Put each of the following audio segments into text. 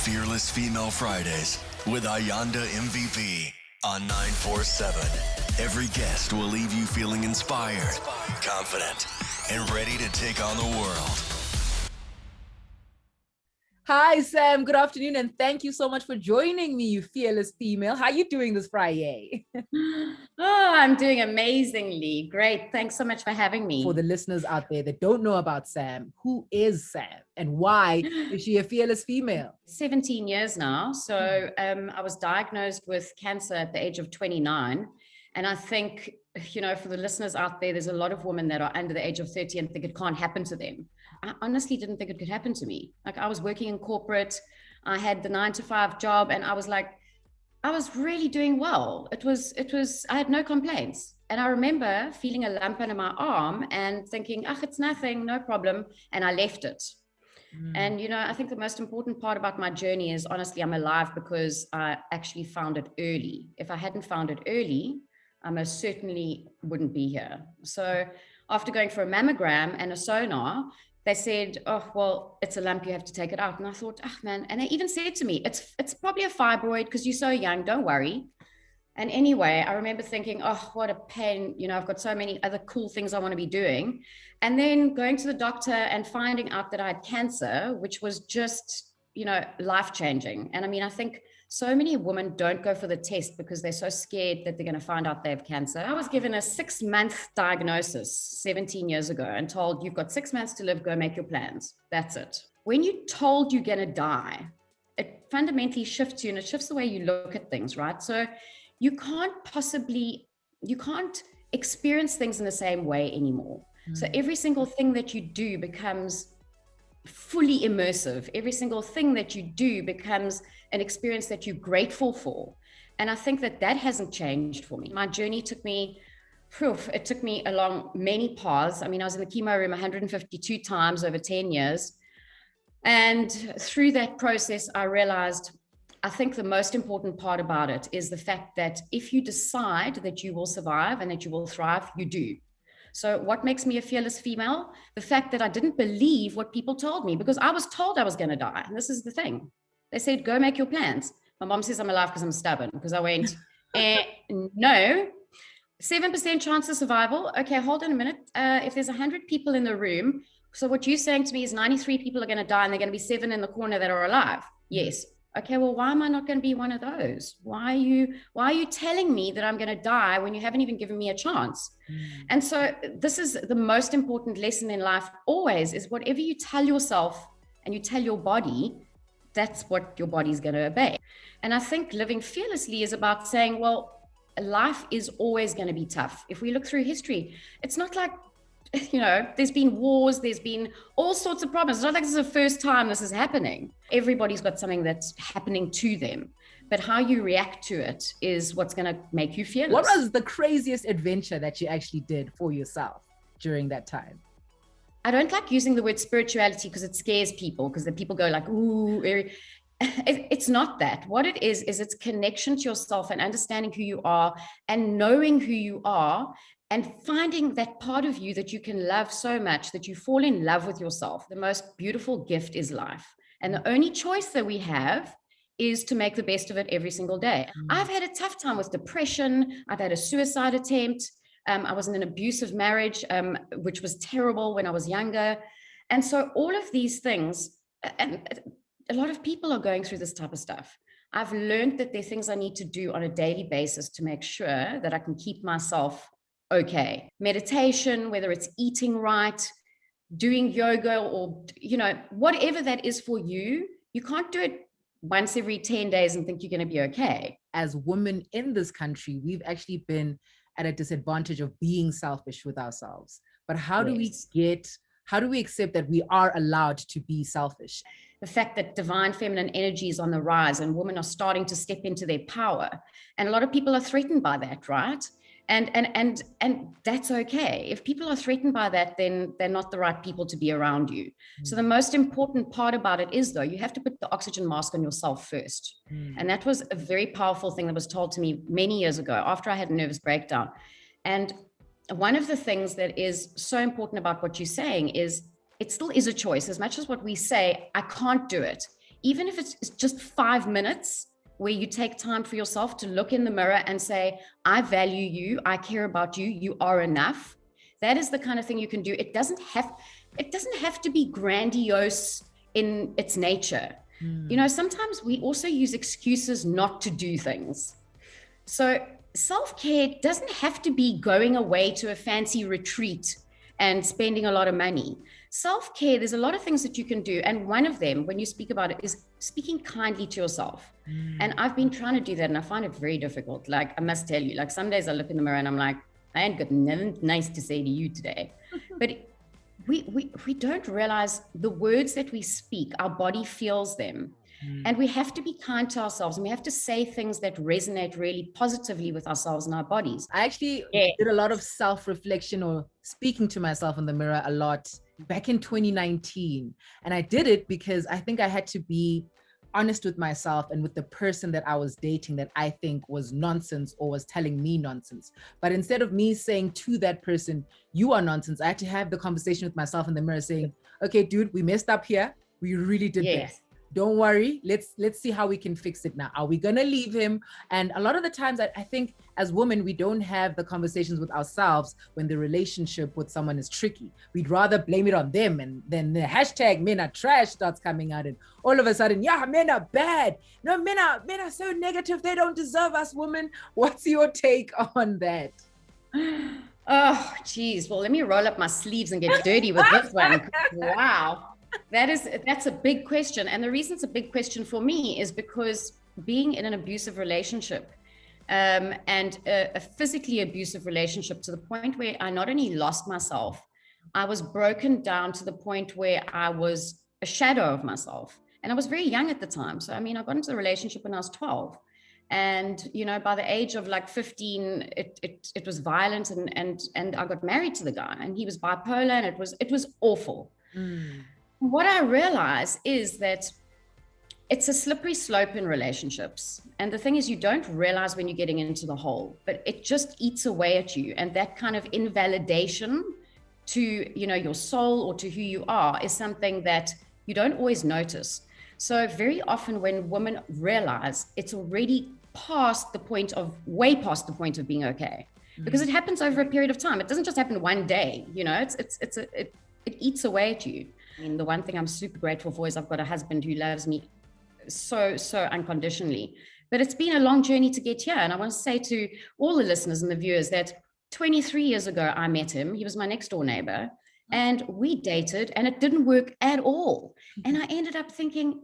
Fearless Female Fridays with AyandaMVP on 947. Every guest will leave you feeling inspired, confident, and ready to take on the world. Hi, Sam. Good afternoon, and thank you so much for joining me, you fearless female. How are you doing this Friday? I'm doing amazingly. Great. Thanks so much for having me. For the listeners out there that don't know about Sam, who is Sam and why is she a fearless female? 17 years now. So I was diagnosed with cancer at the age of 29. And I think, for the listeners out there, there's a lot of women that are under the age of 30 and think it can't happen to them. I honestly didn't think it could happen to me. Like, I was working in corporate, I had the 9-to-5 job, and I was really doing well. I had no complaints. And I remember feeling a lump under my arm and thinking, it's nothing, no problem. And I left it. And, I think the most important part about my journey is, honestly, I'm alive because I actually found it early. If I hadn't found it early, I most certainly wouldn't be here. So after going for a mammogram and a sonar, they said, it's a lump, you have to take it out. And I thought, man. And they even said to me, it's probably a fibroid because you're so young, don't worry. And anyway, I remember thinking, what a pain. I've got so many other cool things I want to be doing. And then going to the doctor and finding out that I had cancer, which was just, life-changing. And I think so many women don't go for the test because they're so scared that they're going to find out they have cancer. I was given a 6-month diagnosis 17 years ago and told, you've got 6 months to live, go make your plans. That's it. When you're told you're going to die, it fundamentally shifts you, and it shifts the way you look at things, right? So you can't experience things in the same way anymore. So every single thing that you do becomes fully immersive. Every single thing that you do becomes an experience that you're grateful for. And I think that hasn't changed for me. My journey took me along many paths. I was in the chemo room 152 times over 10 years. And through that process, I realized, I think the most important part about it is the fact that if you decide that you will survive and that you will thrive, you do. So what makes me a fearless female? The fact that I didn't believe what people told me, because I was told I was going to die. And this is the thing. They said, go make your plans. My mom says I'm alive because I'm stubborn, because I went, no, 7% chance of survival. Okay, hold on a minute. If there's 100 people in the room, so what you're saying to me is 93 people are going to die and they're going to be 7 in the corner that are alive. Yes. Okay, well, why am I not going to be one of those? Why are you telling me that I'm going to die when you haven't even given me a chance? And so this is the most important lesson in life always, is whatever you tell yourself and you tell your body, that's what your body's going to obey. And I think living fearlessly is about saying, well, life is always going to be tough. If we look through history, it's not like, there's been wars, there's been all sorts of problems. It's not like this is the first time this is happening. Everybody's got something that's happening to them, but how you react to it is what's going to make you fearless. What was the craziest adventure that you actually did for yourself during that time? I don't like using the word spirituality because it scares people, because then people go like, ooh, it's not that. What it is it's connection to yourself and understanding who you are and knowing who you are, and finding that part of you that you can love so much that you fall in love with yourself. The most beautiful gift is life. And the only choice that we have is to make the best of it every single day. I've had a tough time with depression. I've had a suicide attempt. I was in an abusive marriage, which was terrible when I was younger. And so all of these things, and a lot of people are going through this type of stuff. I've learned that there are things I need to do on a daily basis to make sure that I can keep myself okay. Meditation, whether it's eating right, doing yoga, or, whatever that is for you, you can't do it once every 10 days and think you're going to be okay. As women in this country, we've actually been at a disadvantage of being selfish with ourselves. But how do we accept that we are allowed to be selfish? The fact that divine feminine energy is on the rise and women are starting to step into their power. And a lot of people are threatened by that, right? And that's okay. If people are threatened by that, then they're not the right people to be around you. So the most important part about it is, though, you have to put the oxygen mask on yourself first. And that was a very powerful thing that was told to me many years ago after I had a nervous breakdown. And one of the things that is so important about what you're saying is it still is a choice. As much as what we say, I can't do it. even if it's just 5 minutes where you take time for yourself to look in the mirror and say, I value you, I care about you, you are enough. That is the kind of thing you can do. It doesn't have to be grandiose in its nature. You know, sometimes we also use excuses not to do things. So self-care doesn't have to be going away to a fancy retreat and spending a lot of money. Self-care, there's a lot of things that you can do. And one of them, when you speak about it, is speaking kindly to yourself. And I've been trying to do that, and I find it very difficult. Like, I must tell you, like, some days I look in the mirror and I'm like, I ain't got nothing nice to say to you today. But we don't realize the words that we speak, our body feels them. And we have to be kind to ourselves, and we have to say things that resonate really positively with ourselves and our bodies. I actually did a lot of self-reflection or speaking to myself in the mirror a lot back in 2019. And I did it because I think I had to be honest with myself and with the person that I was dating that I think was nonsense or was telling me nonsense. But instead of me saying to that person, you are nonsense, I had to have the conversation with myself in the mirror saying, okay, dude, we messed up here. We really did this. Don't worry. Let's see how we can fix it now. Are we going to leave him? And a lot of the times I think as women, we don't have the conversations with ourselves when the relationship with someone is tricky. We'd rather blame it on them. And then the hashtag men are trash starts coming out. And all of a sudden, yeah, men are bad. No, men are so negative. They don't deserve us, women. What's your take on that? Oh, geez. Well, let me roll up my sleeves and get dirty with this one. Wow. That's a big question. And the reason it's a big question for me is because being in an abusive relationship and a physically abusive relationship, to the point where I not only lost myself, I was broken down to the point where I was a shadow of myself. And I was very young at the time. So, I mean, I got into the relationship when I was 12. And, you know, by the age of like 15, it was violent, and I got married to the guy, and he was bipolar, and it was awful. What I realize is that it's a slippery slope in relationships. And the thing is, you don't realize when you're getting into the hole, but it just eats away at you. And that kind of invalidation to, you know, your soul or to who you are is something that you don't always notice. So very often when women realize, it's already way past the point of being okay, because it happens over a period of time. It doesn't just happen one day, you know, it eats away at you. I mean, the one thing I'm super grateful for is I've got a husband who loves me so unconditionally. But it's been a long journey to get here. And I want to say to all the listeners and the viewers that 23 years ago, I met him. He was my next door neighbor. And we dated, and it didn't work at all. And I ended up thinking,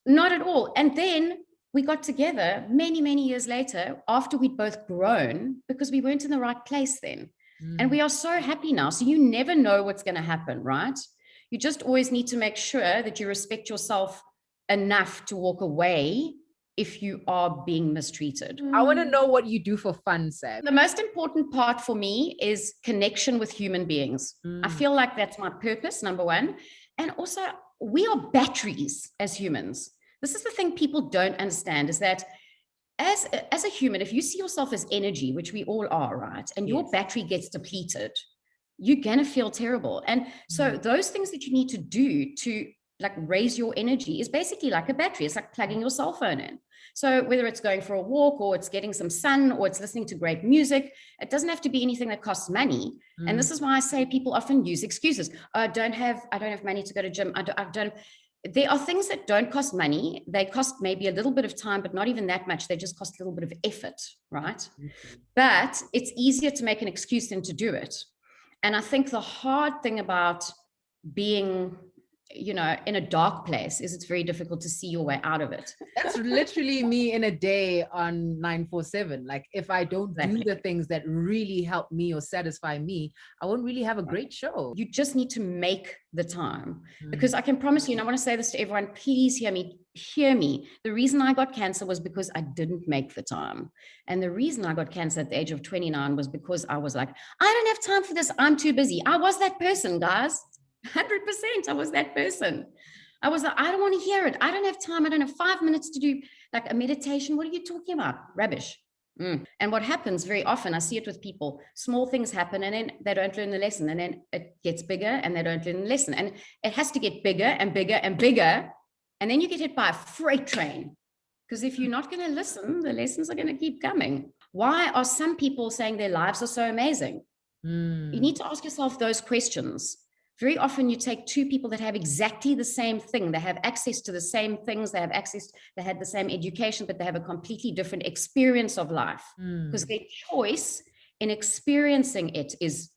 not at all. And then we got together many years later after we'd both grown, because we weren't in the right place then. And we are so happy now. So you never know what's going to happen, right? You just always need to make sure that you respect yourself enough to walk away if you are being mistreated. I want to know what you do for fun, Sam. The most important part for me is connection with human beings. I feel like that's my purpose, number one. And also, we are batteries as humans. This is the thing people don't understand, is that as a human, if you see yourself as energy, which we all are, right, and your battery gets depleted, you're going to feel terrible. And so those things that you need to do to like raise your energy is basically like a battery. It's like plugging your cell phone in. So whether it's going for a walk, or it's getting some sun, or it's listening to great music, it doesn't have to be anything that costs money. And this is why I say people often use excuses. I don't have money to go to gym. I don't. There are things that don't cost money. They cost maybe a little bit of time, but not even that much. They just cost a little bit of effort, right? But it's easier to make an excuse than to do it. And I think the hard thing about being, you know, in a dark place is it's very difficult to see your way out of it. That's literally me in a day on 947. Like, if I don't do the things that really help me or satisfy me, I won't really have a great show. You just need to make the time, because I can promise you, and I want to say this to everyone, please hear me. The reason I got cancer was because I didn't make the time. And the reason I got cancer at the age of 29 was because I was like, I don't have time for this. I'm too busy. I was that person, guys. 100%. I was that person. I was like, I don't want to hear it. I don't have time. I don't have 5 minutes to do like a meditation. What are you talking about? Rubbish. And what happens very often, I see it with people, small things happen and then they don't learn the lesson, and then it gets bigger and they don't learn the lesson. And it has to get bigger and bigger and bigger. And then you get hit by a freight train. Because if you're not going to listen, the lessons are going to keep coming. Why are some people saying their lives are so amazing? You need to ask yourself those questions. Very often you take two people that have exactly the same thing. They have access to the same things. They had the same education, but they have a completely different experience of life, because their choice in experiencing it is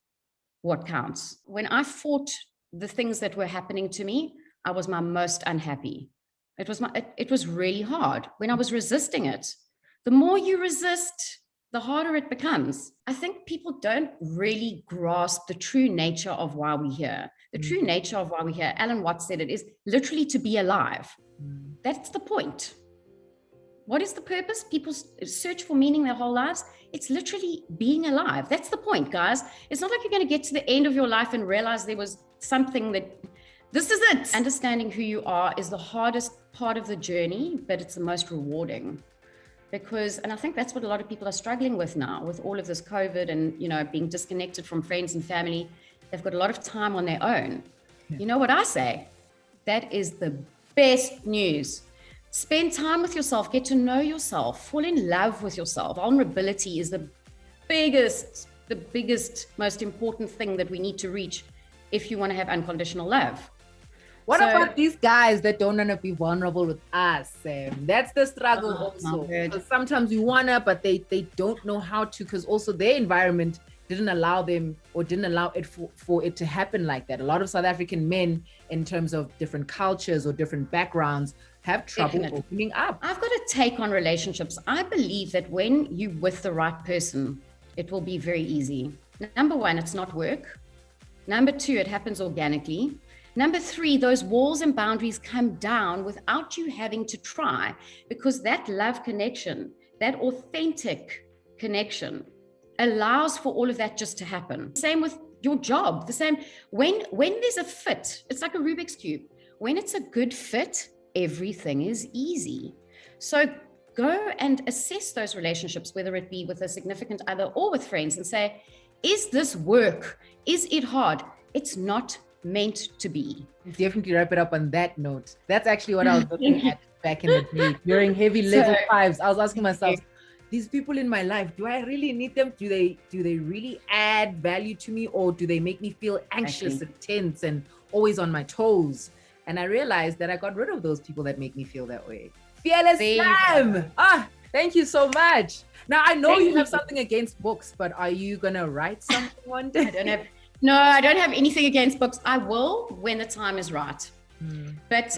what counts. When I fought the things that were happening to me, I was my most unhappy. It was really hard when I was resisting it. The more you resist, the harder it becomes. I think people don't really grasp the true nature of why we're here. The true nature of why we're here, Alan Watts said it, is literally to be alive. That's the point. What is the purpose? People search for meaning their whole lives. It's literally being alive. That's the point, guys. It's not like you're going to get to the end of your life and realize there was something that, this is it. Understanding who you are is the hardest part of the journey, but it's the most rewarding. Because, and I think that's what a lot of people are struggling with now, with all of this COVID and, you know, being disconnected from friends and family. They've got a lot of time on their own. Yeah. You know what I say? That is the best news. Spend time with yourself, get to know yourself, fall in love with yourself. Vulnerability is the biggest, most important thing that we need to reach if you want to have unconditional love. What about these guys that don't want to be vulnerable with us, Sam? That's the struggle also. Sometimes we want to, but they don't know how to, because also their environment didn't allow them, or didn't allow it for it to happen like that. A lot of South African men, in terms of different cultures or different backgrounds, have trouble opening up. I've got a take on relationships. I believe that when you're with the right person, it will be very easy. Number one, it's not work. Number two, it happens organically. Number three, those walls and boundaries come down without you having to try, because that love connection, that authentic connection, allows for all of that just to happen. Same with your job. The same when there's a fit, it's like a Rubik's Cube. When it's a good fit, everything is easy. So go and assess those relationships, whether it be with a significant other or with friends, and say, is this work? Is it hard? It's not meant to be. Definitely wrap it up on that note. That's actually what I was looking at back in the day during heavy level 5s. I was asking myself, these people in my life, do I really need them? Do they really add value to me, or do they make me feel anxious and tense and always on my toes? And I realized that I got rid of those people that make me feel that way. Fearless Sam! Thank you so much. Now I know you have something against books, but are you gonna write something one day? I don't have anything against books. I will when the time is right. But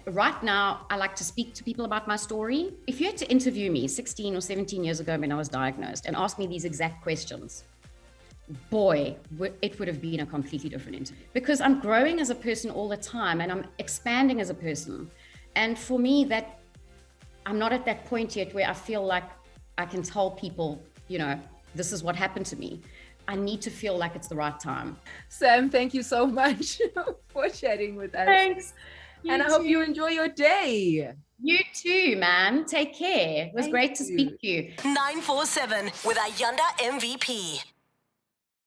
right now, I like to speak to people about my story. If you had to interview me 16 or 17 years ago when I was diagnosed and ask me these exact questions, boy, it would have been a completely different interview. Because I'm growing as a person all the time, and I'm expanding as a person. And for me, that I'm not at that point yet where I feel like I can tell people, you know, this is what happened to me. I need to feel like it's the right time. Sam, thank you so much for chatting with us. Thanks. And I hope you enjoy your day. You too, man. Take care. It was great to speak to you. 947 with Ayanda MVP.